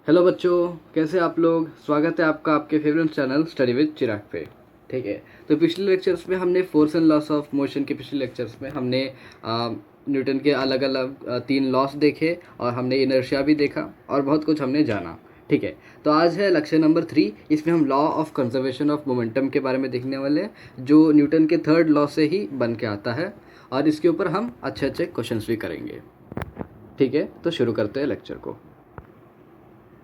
Hello बच्चों, कैसे आप लोग। स्वागत है आपका आपके फेवरेट चैनल स्टडी विद चिराग पे। ठीक है, तो पिछले लेक्चर्स में हमने force and loss of motion के पिछले लेक्चर्स में हमने न्यूटन के अलग अलग 3 लॉस देखे और हमने इनर्शिया भी देखा और बहुत कुछ हमने जाना। ठीक है, तो आज है लेक्चर नंबर 3। इसमें हम law of conservation of momentum के बारे में देखने वाले हैं, जो न्यूटन के थर्ड लॉ से ही बन के आता है और इसके ऊपर हम अच्छे अच्छे क्वेश्चंस भी करेंगे। ठीक है, तो शुरू करते हैं लेक्चर को।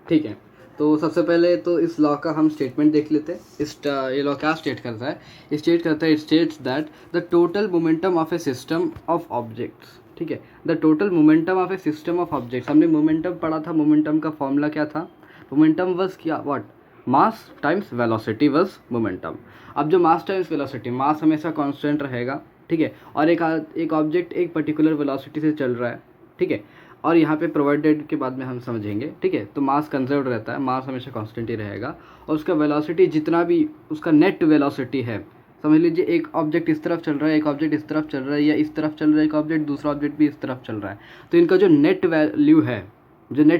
ठीक है, तो सबसे पहले तो इस लॉ का हम स्टेटमेंट देख लेते हैं। ये लॉ क्या स्टेट करता है? स्टेट करता है, it states that the total momentum of A system of objects. ठीक है, the total momentum of A system of objects. हमने मोमेंटम पढ़ा था, मोमेंटम का फॉर्मूला क्या था? मोमेंटम वॉज क्या? What? Mass times velocity was momentum. अब जो मास टाइम्स वेलोसिटी, मास हमेशा कांस्टेंट रहेगा। ठीक है, और एक ऑब्जेक्ट एक पर्टिकुलर वेलोसिटी से चल रहा है। ठीक है, और यहाँ पे प्रोवाइडेड के बाद में हम समझेंगे। ठीक है, तो मास कंजर्व रहता है, मास हमेशा कांस्टेंट ही रहेगा और उसका वेलोसिटी जितना भी उसका नेट वेलोसिटी है, समझ लीजिए एक ऑब्जेक्ट इस तरफ चल रहा है, एक ऑब्जेक्ट इस तरफ चल रहा है, या इस तरफ चल रहा है एक ऑब्जेक्ट, दूसरा ऑब्जेक्ट भी इस तरफ चल रहा है, तो इनका जो नेट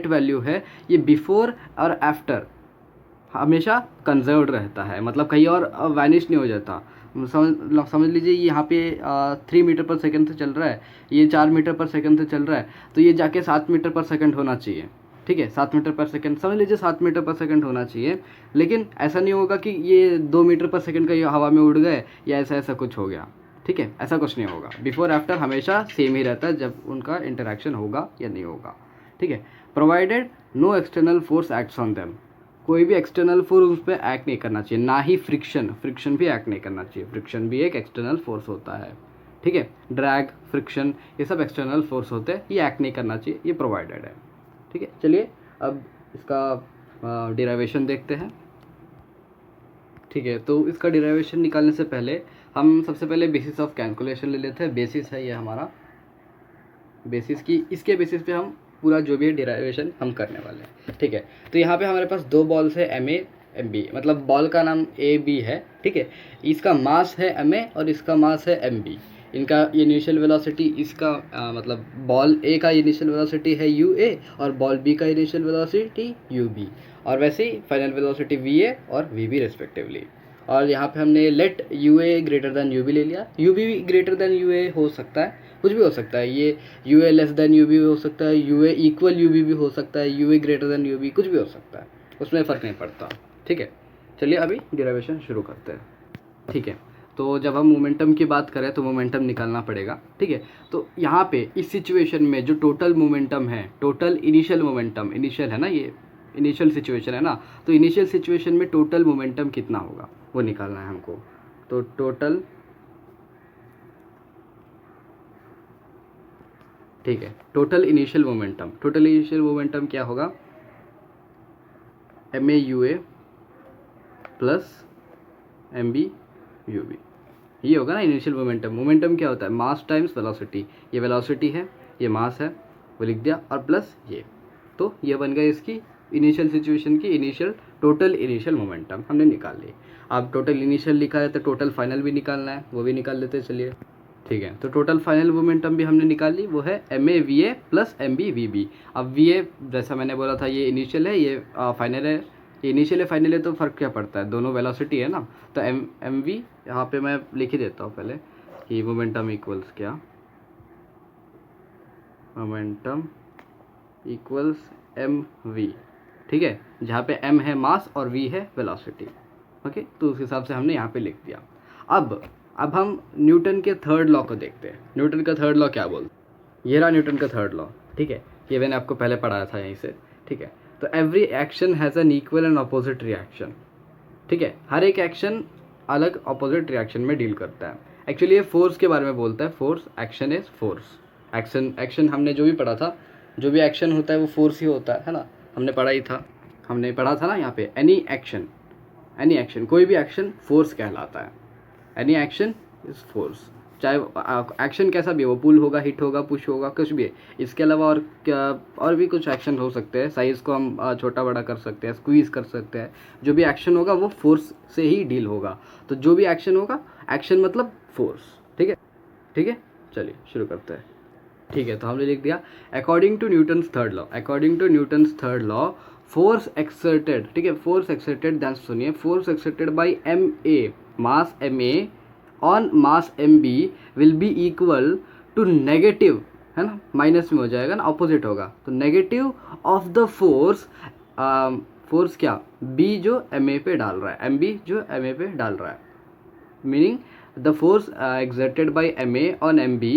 वैल्यू है ये बिफोर और आफ्टर हमेशा कंजर्व्ड रहता है, मतलब कहीं और वैनिश नहीं हो जाता। समझ लीजिए यहाँ पे 3 मीटर पर सेकंड से चल रहा है, ये 4 मीटर पर सेकंड से चल रहा है, तो ये जाके 7 मीटर पर सेकंड होना चाहिए। ठीक है, 7 मीटर पर सेकंड, समझ लीजिए 7 मीटर पर सेकंड होना चाहिए। लेकिन ऐसा नहीं होगा कि ये 2 मीटर पर सेकंड का ये हवा में उड़ गए या ऐसा कुछ हो गया। ठीक है, ऐसा कुछ नहीं होगा। बिफोर आफ्टर हमेशा सेम ही रहता है, जब उनका इंटरेक्शन होगा या नहीं होगा। ठीक है, provided no external force acts on them. कोई भी एक्सटर्नल फोर्स उस पर एक्ट नहीं करना चाहिए, ना ही फ्रिक्शन भी एक्ट नहीं करना चाहिए। फ्रिक्शन भी एक एक्सटर्नल फोर्स होता है। ठीक है, ड्रैग, फ्रिक्शन, ये सब एक्सटर्नल फोर्स होते हैं, ये एक्ट नहीं करना चाहिए, ये प्रोवाइडेड है। ठीक है, चलिए अब इसका डिराइवेशन देखते हैं। ठीक है, तो इसका डिराइवेशन निकालने से पहले हम सबसे पहले बेसिस ऑफ कैलकुलेशन ले लेते हैं। बेसिस है ये हमारा, बेसिस की, इसके बेसिस पे हम पूरा जो भी डिराइवेशन हम करने वाले हैं। ठीक है, तो यहाँ पे हमारे पास 2 बॉल्स है, एम ए एम बी, मतलब बॉल का नाम ए बी है। ठीक है, इसका मास है एम ए और इसका मास है एम बी। इनका इनिशियल वेलोसिटी, इसका मतलब बॉल ए का इनिशियल वेलोसिटी है यू ए और बॉल बी का इनिशियल वेलोसिटी यू बी, और वैसे ही फाइनल वेलोसिटी वी ए और वी बी रिस्पेक्टिवली। और यहाँ पे हमने let U A greater than U B ले लिया। U B greater than U A हो सकता है, कुछ भी हो सकता है, ये U A less then U B हो सकता है, U A equal U B भी हो सकता है, U A greater than U B, कुछ भी हो सकता है, उसमें फ़र्क नहीं पड़ता। ठीक है, चलिए अभी डिराइवेशन शुरू करते हैं। ठीक है, तो जब हम मोमेंटम की बात करें तो मोमेंटम निकालना पड़ेगा। ठीक है, तो यहाँ पे इस सिचुएशन में जो टोटल मोमेंटम है, टोटल इनिशियल मोमेंटम, इनिशियल है ना, ये इनिशियल सिचुएशन है ना, तो इनिशियल सिचुएशन में टोटल मोमेंटम कितना होगा वो निकालना है हमको। तो टोटल, ठीक है, टोटल इनिशियल मोमेंटम क्या होगा? M A U A plus M B U B, ये होगा ना इनिशियल मोमेंटम। मोमेंटम क्या होता है? Mass times velocity. ये वेलोसिटी है, ये मास है, वो लिख दिया, और प्लस ये, तो ये बन गया इसकी इनिशियल सिचुएशन की टोटल इनिशियल मोमेंटम हमने निकाल ली। अब टोटल इनिशियल लिखा है तो टोटल फाइनल भी निकालना है, वो भी निकाल लेते हैं, चलिए। ठीक है, तो टोटल फाइनल मोमेंटम भी हमने निकाल ली, वो है M A V A plus M B V B. अब वी ए जैसा मैंने बोला था, ये इनिशियल है, ये फाइनल है। ये इनिशियल है, फाइनल है, तो फ़र्क क्या पड़ता है? दोनों वेलोसिटी है ना, तो एम वी यहाँ पे मैं लिख ही देता हूँ पहले कि मोमेंटम इक्वल्स क्या, मोमेंटम इक्वल्स एम वी। ठीक है, जहाँ पे एम है मास और वी है वेलोसिटी। ओके, तो उस हिसाब से हमने यहाँ पे लिख दिया। अब हम न्यूटन के थर्ड लॉ को देखते हैं। न्यूटन का थर्ड लॉ क्या बोलता है? ये रहा न्यूटन का थर्ड लॉ। ठीक है, ये मैंने आपको पहले पढ़ाया था यहीं से। ठीक है, तो every action has an equal and opposite reaction. ठीक है, हर एक एक्शन अलग अपोजिट रिएक्शन में डील करता है। एक्चुअली ये फोर्स के बारे में बोलता है, force, action is force. Action हमने जो भी पढ़ा था, जो भी एक्शन होता है वो फोर्स ही होता है ना, हमने पढ़ा था ना यहाँ पे। एनी एक्शन, कोई भी एक्शन फोर्स कहलाता है। एनी एक्शन इज फोर्स, चाहे एक्शन कैसा भी हो, वो पुल होगा, हिट होगा, पुश होगा, कुछ भी है। इसके अलावा और भी कुछ एक्शन हो सकते हैं। साइज़ को हम छोटा बड़ा कर सकते हैं, स्क्वीज़ कर सकते हैं। जो भी एक्शन होगा वो फोर्स से ही डील होगा। तो जो भी एक्शन होगा, एक्शन मतलब फोर्स। ठीक है, ठीक है, चलिए शुरू करते हैं। ठीक है, तो हमने लिख दिया according to Newton's third law force exerted, ठीक है, फोर्स एक्सर्टेड, ध्यान से सुनिए, force exerted by M A, mass M A on mass M B will be equal to negative, है ना, माइनस में हो जाएगा ना, ऑपोजिट होगा, तो negative of the force, force क्या, बी जो एम ए पे डाल रहा है, एम बी जो एम ए पे डाल रहा है, meaning the force exerted by ma on mb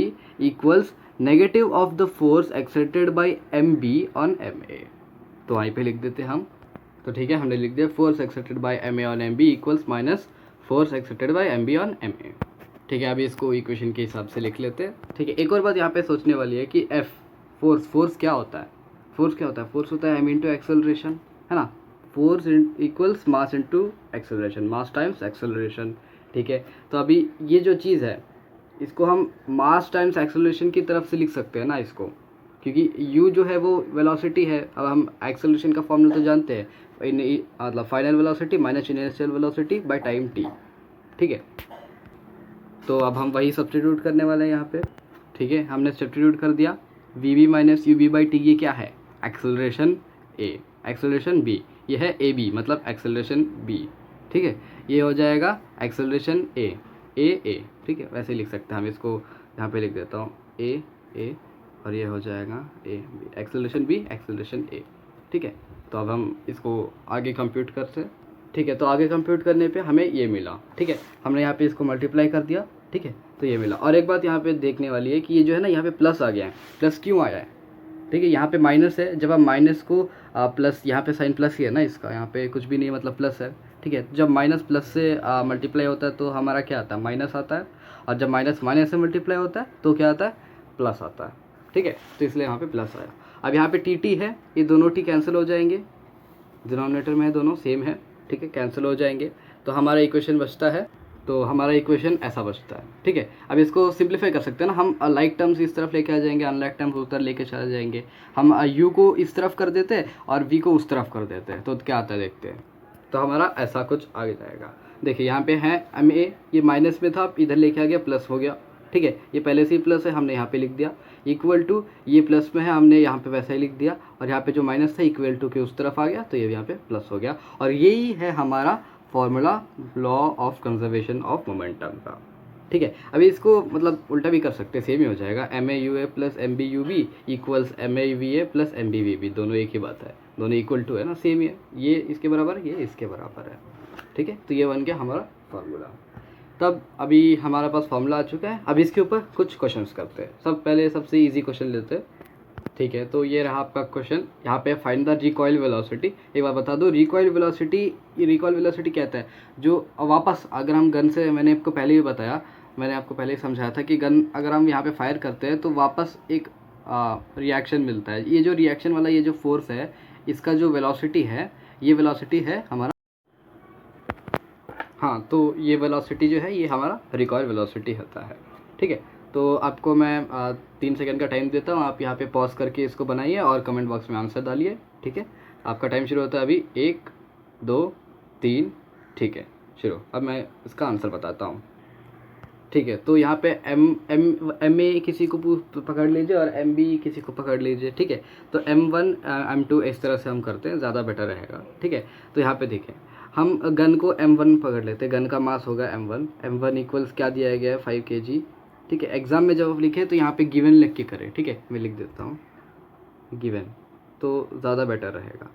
equals negative of the force exerted by mb on ma। तो वहीं पे लिख देते हैं हम, तो ठीक है, हमने लिख दिया force exerted bye ma on mb equals minus force exerted bye mb on ma। ठीक है, अभी इसको इक्वेशन के हिसाब से लिख लेते हैं। ठीक है, एक और बात यहाँ पे सोचने वाली है कि f फोर्स, फोर्स क्या होता है, फोर्स क्या होता है, फोर्स होता है m इंटू एक्सेलरेशन, है ना, force equals mass into acceleration, मास टाइम्स एक्सेलरेशन। ठीक है, तो अभी ये जो चीज़ है इसको हम मास टाइम्स एक्सेलरेशन की तरफ से लिख सकते हैं ना इसको, क्योंकि u जो है वो वेलोसिटी है। अब हम एक्सेलरेशन का फॉर्मूला तो जानते हैं, मतलब final velocity minus initial velocity by time t। ठीक है, तो अब हम वही सब्स्टिट्यूट करने वाले हैं यहाँ पे। ठीक है, हमने सब्स्टिट्यूट कर दिया, V B minus U B by T, ये क्या है, एक्सेलरेशन a, एक्सेलरेशन b, ये है ए बी मतलब एक्सेलरेशन b। ठीक है, ये हो जाएगा एक्सेलरेशन a, a। ठीक है, वैसे लिख सकते हैं हम इसको, यहाँ पे लिख देता हूँ a और ये हो जाएगा a b, acceleration b acceleration a। ठीक है, तो अब हम इसको आगे कंप्यूट करते हैं। ठीक है, तो आगे कंप्यूट करने पे हमें ये मिला। ठीक है, हमने यहाँ पे इसको मल्टीप्लाई कर दिया। ठीक है, तो ये मिला। और एक बात यहाँ पे देखने वाली है कि ये जो है ना, यहाँ पे प्लस आ गया है, प्लस क्यों आया है। ठीक है, यहाँ पे माइनस है, जब आप माइनस को प्लस, यहाँ पे साइन प्लस ही है ना इसका, यहाँ पे कुछ भी नहीं मतलब प्लस है। ठीक है, जब माइनस प्लस से मल्टीप्लाई होता है तो हमारा क्या आता है, माइनस आता है, और जब माइनस माइनस से मल्टीप्लाई होता है तो क्या आता है, प्लस आता है। ठीक है, तो इसलिए यहाँ पे प्लस आया। अब यहाँ पे टी टी है, ये दोनों टी कैंसिल हो जाएंगे, डिनोमिनेटर में है, दोनों सेम है। ठीक है, कैंसिल हो जाएंगे, तो हमारा इक्वेशन बचता है, तो हमारा इक्वेशन ऐसा बचता है। ठीक है, अब इसको सिंप्लीफाई कर सकते हैं ना हम, लाइक टर्म्स इस तरफ लेके आ जाएंगे, अनलाइक टर्म्स उधर लेके चले जाएंगे। हम u को इस तरफ कर देते हैं और v को उस तरफ कर देते हैं, तो क्या आता है देखते हैं। तो हमारा ऐसा कुछ आगे जाएगा। देखिए यहाँ पे है एम ए, ये माइनस में था, इधर लेके आ गया, प्लस हो गया। ठीक है, ये पहले से ही प्लस है, हमने यहाँ पे लिख दिया, इक्वल टू, ये प्लस में है, हमने यहाँ पे वैसा ही लिख दिया, और यहाँ पे जो माइनस था इक्वल टू के उस तरफ आ गया, तो ये यहाँ पे प्लस हो गया। और यही है हमारा formula law of conservation of momentum का। ठीक है, अभी इसको मतलब उल्टा भी कर सकते हैं, सेम ही हो जाएगा, M A U A plus M B U B equals M A V A plus M B V B, दोनों एक ही बात है, दोनों इक्वल टू है ना, सेम ही है, ये इसके बराबर, ये इसके बराबर है। ठीक है, तो ये बन गया हमारा फार्मूला। तब अभी हमारे पास फार्मूला आ चुका है, अब इसके ऊपर कुछ क्वेश्चंस करते हैं। सब पहले सबसे इजी क्वेश्चन लेते हैं। ठीक है, तो ये रहा आपका क्वेश्चन, यहाँ पे फाइंड द रिकॉइल वेलोसिटी। एक बार बता दो, रिकॉइल वेलोसिटी, ये रिकॉइल वेलोसिटी कहता है जो वापस, अगर हम गन से, मैंने आपको पहले ही बताया, मैंने आपको पहले ही समझाया था कि गन अगर हम यहाँ पे फायर करते हैं तो वापस एक रिएक्शन मिलता है। ये जो रिएक्शन वाला ये जो फोर्स है, इसका जो वेलोसिटी है, ये वेलोसिटी है हमारा, हाँ, तो ये वेलोसिटी जो है ये हमारा रिकॉइल वेलोसिटी होता है। ठीक है, तो आपको मैं 3 सेकंड का टाइम देता हूँ, आप यहाँ पे पॉज करके इसको बनाइए और कमेंट बॉक्स में आंसर डालिए। ठीक है, आपका टाइम शुरू होता है अभी, 1 2 3। ठीक है, शुरू। अब मैं इसका आंसर बताता हूँ। ठीक है, तो यहाँ पे एम ए किसी को पकड़ लीजिए और एम बी किसी को पकड़ लीजिए। ठीक है, तो M1 M2 इस तरह से हम करते हैं, ज़्यादा बेटर रहेगा। ठीक है, तो यहाँ पे देखें, हम गन को M1 पकड़ लेते हैं, गन का मास होगा M1 इक्वल्स क्या दिया गया है, 5 kg। ठीक है, एग्जाम में जब आप लिखे तो यहाँ पे गिवन लिख के करें। ठीक है, मैं लिख देता हूँ गिवन, तो ज़्यादा बेटर रहेगा।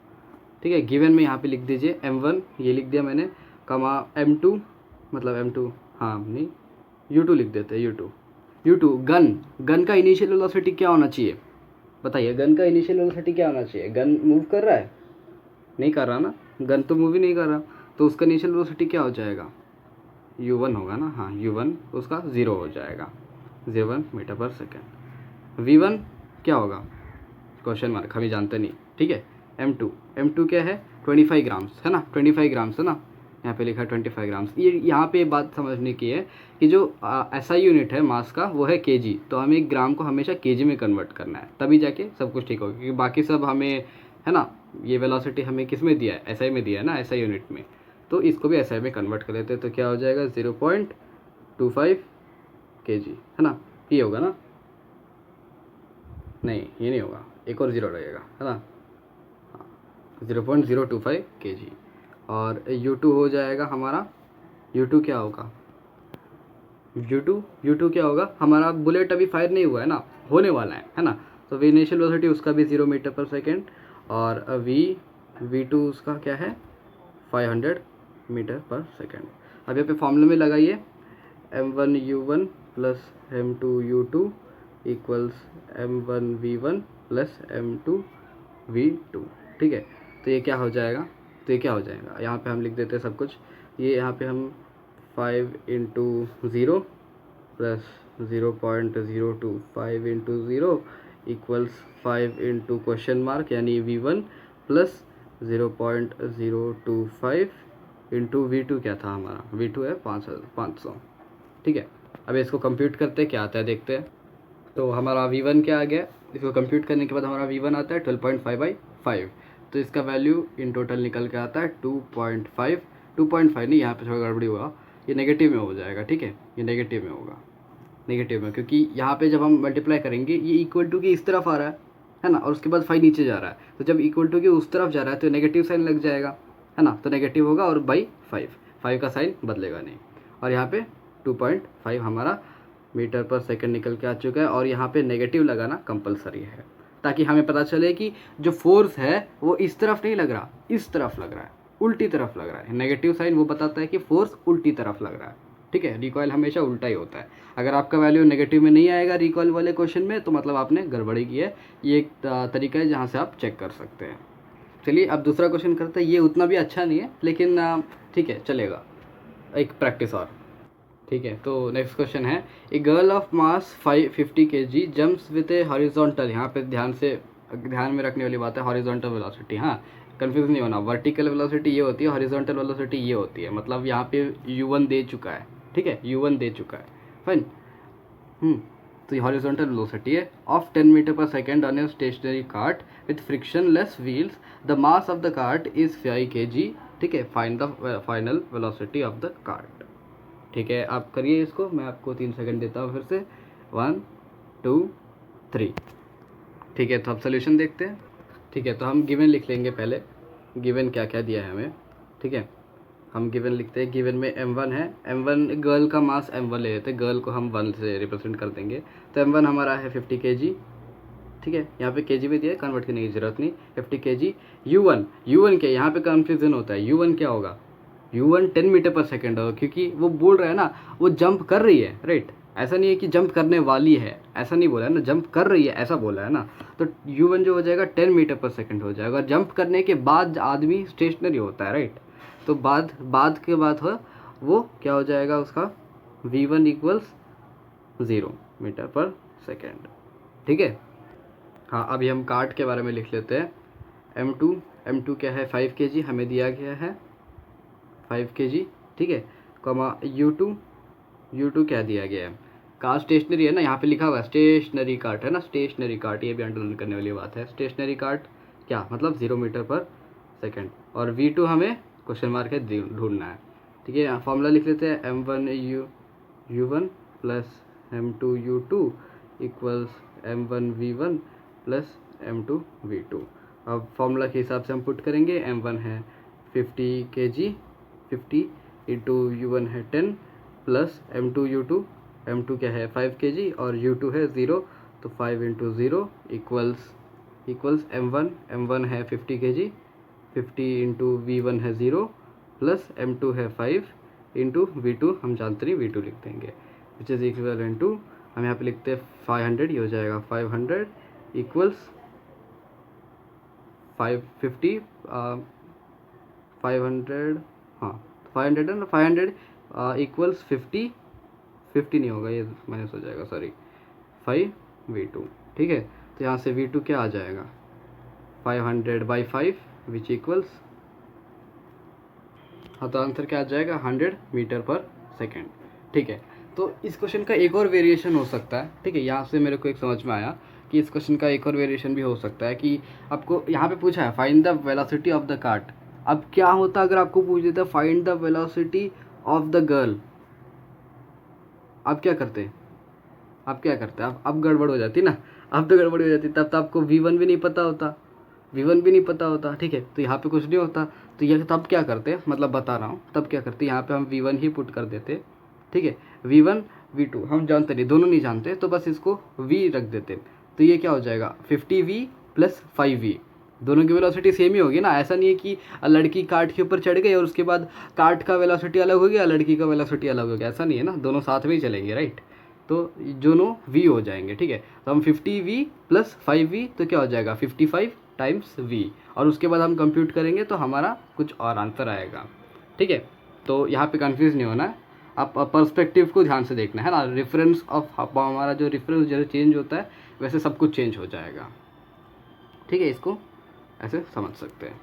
ठीक है, गिवन में यहाँ पे लिख दीजिए M1, ये लिख दिया मैंने, कमा M2, मतलब M2, हाँ नहीं, U2 लिख देते हैं, U2 गन का इनिशियल वेलोसिटी क्या होना चाहिए, बताइए, गन का इनिशियल वेलोसिटी क्या होना चाहिए। गन मूव कर रहा है, नहीं कर रहा ना, गन तो मूव ही नहीं कर रहा, तो उसका इनिशियल वेलोसिटी क्या हो जाएगा, U1 होगा ना, हाँ U1 उसका 0 हो जाएगा, 0 मीटर पर सेकेंड। V1 क्या होगा, क्वेश्चन मार्क, हमें जानते नहीं। ठीक है, M2 क्या है, 25 ग्राम्स है ना, 25 ग्राम्स है ना, यहाँ पे लिखा है 25 ग्राम्स। ये यहाँ पे बात समझने की है कि जो SI यूनिट है मास का वो है kg, तो हमें एक ग्राम को हमेशा kg में कन्वर्ट करना है, तभी जाके सब कुछ ठीक होगा, क्योंकि बाकी सब हमें, है ना, ये वेलोसिटी हमें किस में दिया है, SI में दिया है ना, SI यूनिट में, तो इसको भी SI में कन्वर्ट कर लेते हैं, तो क्या हो जाएगा 0.25 kg, है ना, ये होगा ना, नहीं ये नहीं होगा, एक और 0 लगेगा, है ना, 0.025 kg। और U2 हो जाएगा हमारा, U2 क्या होगा, U2 क्या होगा हमारा, बुलेट अभी फायर नहीं हुआ है ना, होने वाला है ना, तो इनिशियल वेलोसिटी उसका भी 0 मीटर पर सेकेंड। और V2 उसका क्या है 500 मीटर पर सेकेंड। अब यहाँ पे फॉर्मूले में लगाइए, m1u1 plus m2u2 equals m1v1 plus m2v2। ठीक है, तो ये क्या हो जाएगा, तो ये क्या हो जाएगा, यहाँ पे हम लिख देते हैं सब कुछ। ये यहाँ पे हम 5 into 0 plus 0.025 into 0 equals 5 into question mark यानी V1 प्लस 0.025 इंटू V2 क्या था हमारा, V2 है 500। ठीक है, अब इसको कंप्यूट करते हैं क्या आता है देखते हैं। तो हमारा V1 क्या आ गया, इसको कंप्यूट करने के बाद हमारा V1 आता है 12.5/5, तो इसका वैल्यू इन टोटल निकल के आता है 2.5 नहीं, यहाँ पे थोड़ा गड़बड़ी हुआ, ये नेगेटिव में हो जाएगा। ठीक है, ये नेगेटिव में होगा, नेगेटिव में, क्योंकि यहाँ पे जब हम मल्टीप्लाई करेंगे ये इक्वल टू के इस तरफ आ रहा है ना, और उसके बाद 5 नीचे जा रहा है, तो जब इक्वल टू के उस तरफ जा रहा है तो नेगेटिव साइन लग जाएगा, है ना, तो नेगेटिव होगा और बाई 5 का साइन बदलेगा नहीं। और यहाँ पे 2.5 हमारा मीटर पर सेकंड निकल के आ चुका है, और यहाँ पे नेगेटिव लगाना कंपलसरी है, ताकि हमें पता चले कि जो फोर्स है वो इस तरफ नहीं लग रहा, इस तरफ लग रहा है, उल्टी तरफ लग रहा है। नेगेटिव साइन वो बताता है कि फोर्स उल्टी तरफ लग रहा है। ठीक है, रिकॉइल हमेशा उल्टा ही होता है। अगर आपका वैल्यू नेगेटिव में नहीं आएगा रिकॉइल वाले क्वेश्चन में, तो मतलब आपने गड़बड़ी की है। ये एक तरीका है जहाँ से आप चेक कर सकते हैं। चलिए अब दूसरा क्वेश्चन करते हैं। ये उतना भी अच्छा नहीं है, लेकिन ठीक है चलेगा, एक प्रैक्टिस और। ठीक है, तो नेक्स्ट क्वेश्चन है, a girl of mass 50 kg jumps with a horizontal, यहाँ पे ध्यान में रखने वाली बात है हॉरिजॉन्टल वेलोसिटी, हाँ कंफ्यूज नहीं होना। वर्टिकल वेलोसिटी ये होती है, हॉरिजॉन्टल वेलोसिटी ये होती है, मतलब यहाँ पे U1 दे चुका है। ठीक है, U1 दे चुका है, फाइन। तो ये हॉरिजॉन्टल वेलोसिटी है ऑफ 10 मीटर पर second on a stationary cart with frictionless wheels, the mass of the cart is 5 kg। ठीक है, find the final velocity of the cart. ठीक है, आप करिए इसको, मैं आपको 3 सेकंड देता हूँ फिर से, 1 2 3। ठीक है, तो अब सोल्यूशन देखते हैं। ठीक है, तो हम गिवन लिख लेंगे पहले, गिवन क्या क्या दिया है हमें। ठीक है, हम गिवन लिखते हैं, गिवन में m1 है, m1 गर्ल का मास m1 ले लेते हैं, गर्ल को हम 1 से रिप्रेजेंट कर देंगे, तो m1 हमारा है 50 kg। ठीक है, यहाँ पे kg में दिया है, कन्वर्ट करने की जरूरत नहीं, 50 kg। U1 क्या, यहाँ पे कन्फ्यूजन होता है, U1 क्या होगा, U1 10 मीटर पर सेकेंड होगा, क्योंकि वो बोल रहा है ना वो जंप कर रही है, राइट, ऐसा नहीं है कि जंप करने वाली है, ऐसा नहीं बोला है ना, जंप कर रही है ऐसा बोला है ना, तो U1 जो हो जाएगा 10 मीटर पर सेकेंड हो जाएगा। जंप करने के बाद आदमी स्टेशनरी होता है, राइट, तो बाद के बाद हो वो क्या हो जाएगा उसका, V1 इक्वल्स 0 मीटर पर सेकेंड। ठीक है, हाँ अभी हम कार्ट के बारे में लिख लेते हैं। M2 क्या है 5 kg हमें दिया गया है, 5 kg। ठीक है, कॉमा U2 क्या दिया गया है, कार स्टेशनरी है ना, यहाँ पे लिखा हुआ है स्टेशनरी कार्ट है ना, स्टेशनरी कार्ट, ये भी अंडरलाइन करने वाली बात है। स्टेशनरी कार्ट क्या मतलब 0 मीटर पर सेकेंड, और V2 हमें क्वेश्चन मार्क है ढूंढना है। ठीक है, फॉर्मूला लिख लेते हैं, m1u1 plus m2u2 equals m1v1 plus m2v2। अब फॉर्मूला के हिसाब से हम पुट करेंगे, m1 है 50 kg, 50 इंटू U1 है 10 प्लस m2 क्या है 5 kg और U2 है 0, तो 5 इंटू 0 इक्वल्स m1 है 50 kg, 50 इंटू V1 है 0 प्लस m2 है 5 इंटू V2, हम जानते नहीं V2 लिख देंगे, विच इज़ इक्वल टू, हम यहाँ पे लिखते हैं 500, ये हो जाएगा 500 इक्वल्स 550 500, हाँ 500 है ना, 500 इक्वल्स 50 नहीं होगा, ये माइनस हो जाएगा, सॉरी 5V2। ठीक है, तो यहाँ से V2 क्या आ जाएगा 500/5 विच इक्वल्स, हाँ तो आंसर क्या आ जाएगा 100 मीटर पर सेकेंड। ठीक है, तो इस क्वेश्चन का एक और वेरिएशन हो सकता है। ठीक है, यहाँ से मेरे को एक समझ में आया कि इस क्वेश्चन का एक और वेरिएशन भी हो सकता है कि आपको यहाँ पे पूछा है find the velocity of the cart. अब क्या होता अगर आपको पूछ देता find the velocity of the girl, आप क्या करते, अब गड़बड़ हो जाती ना, अब तो गड़बड़ हो जाती, तब तो आपको V1 भी नहीं पता होता, V1 भी नहीं पता होता, ठीक है, तो यहाँ पे कुछ नहीं होता। तो ये तब क्या करते, मतलब बता रहा हूँ, तब क्या करते, यहाँ पे हम V1 ही पुट कर देते, ठीक है। V1 V2 हम जानते नहीं, दोनों नहीं जानते, तो बस इसको V रख देते। तो ये क्या हो जाएगा 50V प्लस 5V, दोनों की वेलोसिटी सेम ही होगी ना। ऐसा नहीं है कि लड़की कार्ट के ऊपर चढ़ गई और उसके बाद कार्ट का वेलोसिटी अलग हो गया, लड़की का वेलोसिटी अलग हो गया, ऐसा नहीं है ना, दोनों साथ में ही चलेंगे, राइट। तो दोनों V हो जाएंगे, ठीक है। तो हम 50V प्लस 5V, तो क्या हो जाएगा 55 टाइम्स V, और उसके बाद हम कंप्यूट करेंगे तो हमारा कुछ और आंसर आएगा, ठीक है। तो यहाँ पे कंफ्यूज नहीं होना है, आप पर्सपेक्टिव को ध्यान से देखना है ना। रेफरेंस ऑफ हमारा जो रेफरेंस जैसे चेंज होता है वैसे सब कुछ चेंज हो जाएगा, ठीक है, इसको ऐसे समझ सकते हैं,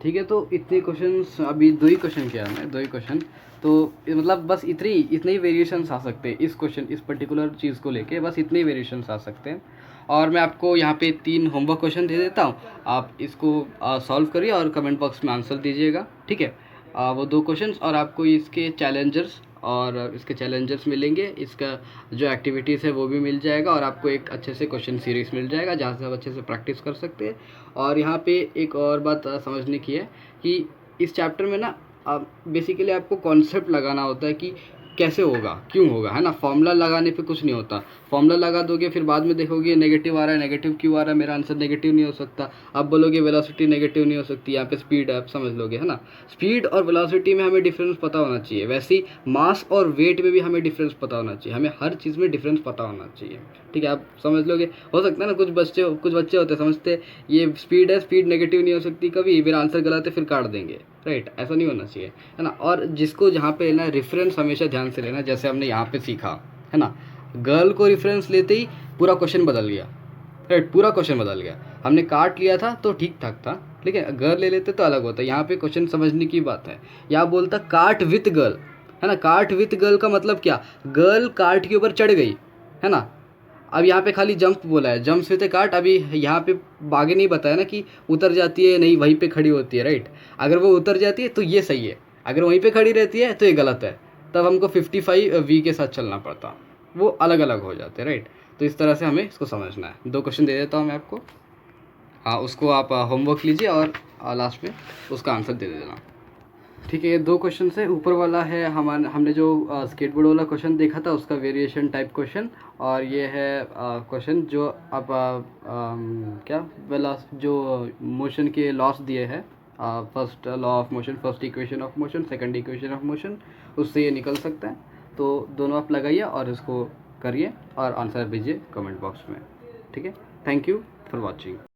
ठीक है। तो इतने क्वेश्चंस, अभी 2 ही क्वेश्चन किया हमने, 2 ही क्वेश्चन, तो मतलब बस इतने ही वेरिएशंस आ सकते हैं इस क्वेश्चन, इस पर्टिकुलर चीज़ को लेके, बस इतने ही वेरिएशंस आ सकते हैं। और मैं आपको यहाँ पे 3 होमवर्क क्वेश्चन दे देता हूँ, आप इसको सॉल्व करिए और कमेंट बॉक्स में आंसर दीजिएगा, ठीक है। वो 2 क्वेश्चंस, और आपको इसके चैलेंजर्स मिलेंगे, इसका जो एक्टिविटीज़ है वो भी मिल जाएगा, और आपको एक अच्छे से क्वेश्चन सीरीज मिल जाएगा जहाँ से आप अच्छे से प्रैक्टिस कर सकते हैं। और यहाँ पे एक और बात समझने की है कि इस चैप्टर में ना बेसिकली आपको कॉन्सेप्ट लगाना होता है कि कैसे होगा, क्यों होगा, है ना। फॉर्मूला लगाने पे कुछ नहीं होता, फॉर्मूला लगा दोगे फिर बाद में देखोगे नेगेटिव आ रहा है, नेगेटिव क्यों आ रहा है, मेरा आंसर नेगेटिव नहीं हो सकता। आप बोलोगे वेलोसिटी नेगेटिव नहीं हो सकती, यहाँ पे स्पीड है, आप समझ लोगे, है ना। स्पीड और वेलोसिटी में हमें डिफरेंस पता होना चाहिए, वैसे ही मास और वेट में भी हमें डिफरेंस पता होना चाहिए, हमें हर चीज़ में डिफरेंस पता होना चाहिए, ठीक है। आप समझ लोगे, हो सकता है ना कुछ बच्चे होते हैं समझते ये स्पीड है, स्पीड नेगेटिव नहीं हो सकती कभी, फिर आंसर गलत है फिर काट देंगे, राइट, ऐसा नहीं होना चाहिए, है ना। और जिसको जहाँ पे ना रेफरेंस हमेशा ध्यान से लेना, जैसे हमने यहाँ पे सीखा, है ना, गर्ल को रेफरेंस लेते ही पूरा क्वेश्चन बदल गया, राइट, पूरा क्वेश्चन बदल गया। हमने काट लिया था तो ठीक ठाक था, लेकिन गर्ल ले लेते तो अलग होता। यहाँ पे क्वेश्चन समझने की बात है, यहाँ बोलता कार्ट विथ गर्ल, है ना। कार्ट विथ गर्ल का मतलब क्या, गर्ल कार्ट के ऊपर चढ़ गई, है ना। अब यहाँ पे खाली जंप बोला है, जंप विथ कार्ट, अभी यहाँ पे आगे नहीं बताया ना कि उतर जाती है, नहीं वहीं पे खड़ी होती है, राइट। अगर वो उतर जाती है तो ये सही है, अगर वहीं पे खड़ी रहती है तो ये गलत है, तब हमको 55V के साथ चलना पड़ता, वो अलग अलग हो जाते हैं, राइट। तो इस तरह से हमें इसको समझना है। 2 क्वेश्चन दे देता हूँ मैं आपको, हाँ, उसको आप होमवर्क लीजिए और लास्ट में उसका आंसर दे देना, ठीक है। ये 2 क्वेश्चन है, ऊपर वाला है हमने जो स्केटबोर्ड वाला क्वेश्चन देखा था उसका वेरिएशन टाइप क्वेश्चन, और ये है क्वेश्चन जो अब क्या जो मोशन के लॉस दिए हैं, first law of motion, first equation of motion, second equation of motion, उससे ये निकल सकता है। तो दोनों आप लगाइए और इसको करिए और आंसर भेजिए कमेंट बॉक्स में, ठीक है। Thank you for watching.